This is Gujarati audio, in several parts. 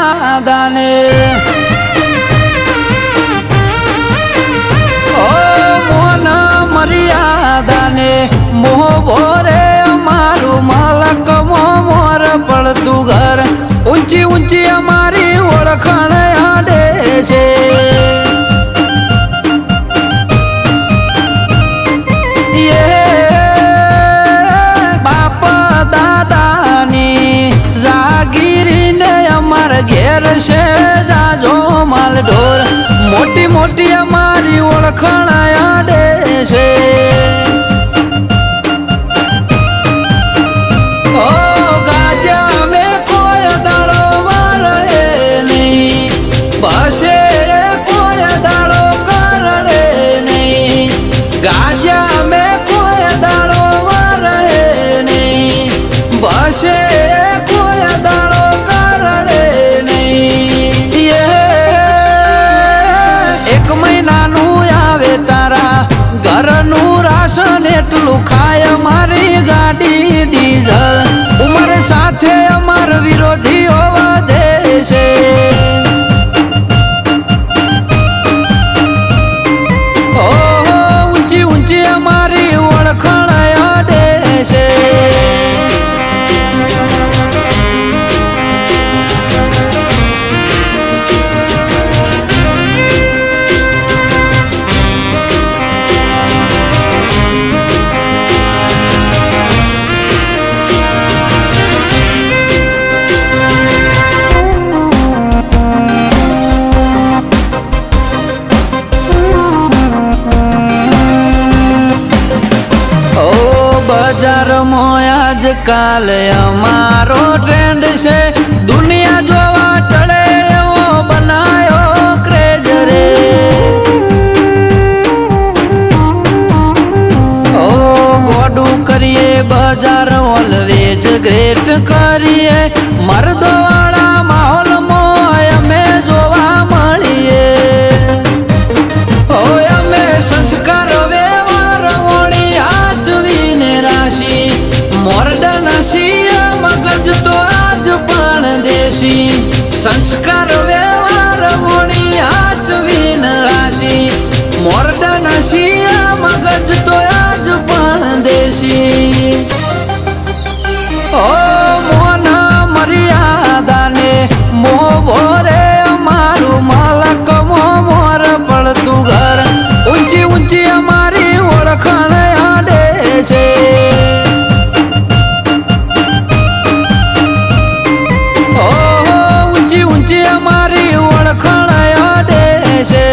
મર્યાદાને ઓ મોન મર્યાદાને મોહો રે અમારું મલક મોર પડતું ઘર ઊંચી ઊંચી અમારી ઓળખાણ આડે છે ઘેર છે જાજો માલ ઢોર મોટી મોટી અમારી ઓળખાણ આડે છે ઓ ગાજા મે કોઈ દાડો મારે નહીં બસે કોઈ દાડો કરડે નહીં ગાજા મે કોઈ દાડો મારે નહીં બસે કોઈ દાડો ઘરનું રાશન એટલું ખાય મારી ગાડી ડીઝલ ઉંમર સાથે અમાર વિરોધીઓ વધે છે ઓહો ઊંચી ઊંચી અમારી ઓળખાણ આડે છે બજારમાં આજકાલ અમારો ટ્રેન્ડ છે દુનિયા જોવા ચડે એવો બનાયો ક્રેઝ રે ઓ ગોડું કરીએ બજાર ઓલવેજ ગ્રેટ કરીએ મર્દો વાળા માહોલમાં અમે જોવા મળીએ ઓ અમે સંસ્કાર મોર્ડન છીએ મગજ તો આજ પણ દેશી સંસ્કાર વ્યવહાર મોણી આચવીન રાશી મોર્ડન છીએ મગજ તો આજ પણ દેશી ઓ મોન મર્યાદાને મોહો રે અમારું મલક મોર પડતું ઘર ઊંચી ઊંચી અમારી ઓળખાણ આડે છે અમારી ઓળખાણ આડે છે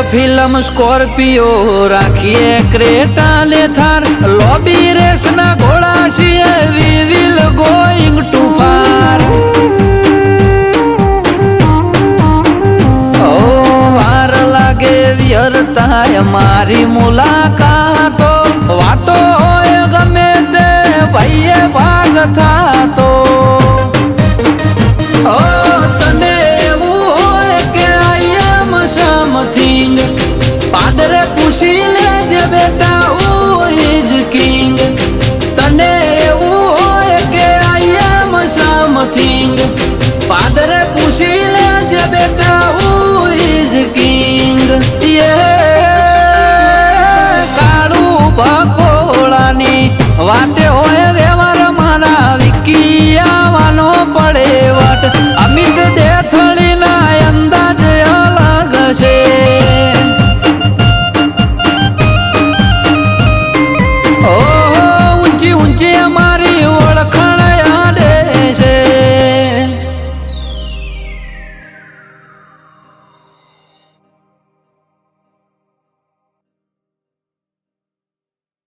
ફિલ્મ સ્કોર્પિયો રાખીએ ક્રેટા ને થાર લોબી રેસ ના ઘોડા છીએ we will going to far ઓ વાર લાગે વ્યર્થાય મારી મુલાકાતો વાતો હોય ગમે તે ભાઈએ ભાગ થાતો ઓ તને સમથિંગ પાદરે પૂછી લેજે બેટા હુ ઇઝ કિંગ તને એવું હોય કે આઈ એમ સમથિંગ પાદરે પૂછી લેજે બેટા હુ ઇઝ કિંગ કાળું બકોળાની વાતે હોય વ્યવહાર મારા વિકી આવવાનો પડે વટ અમિત દેથળીના અંદાજ અલગ છે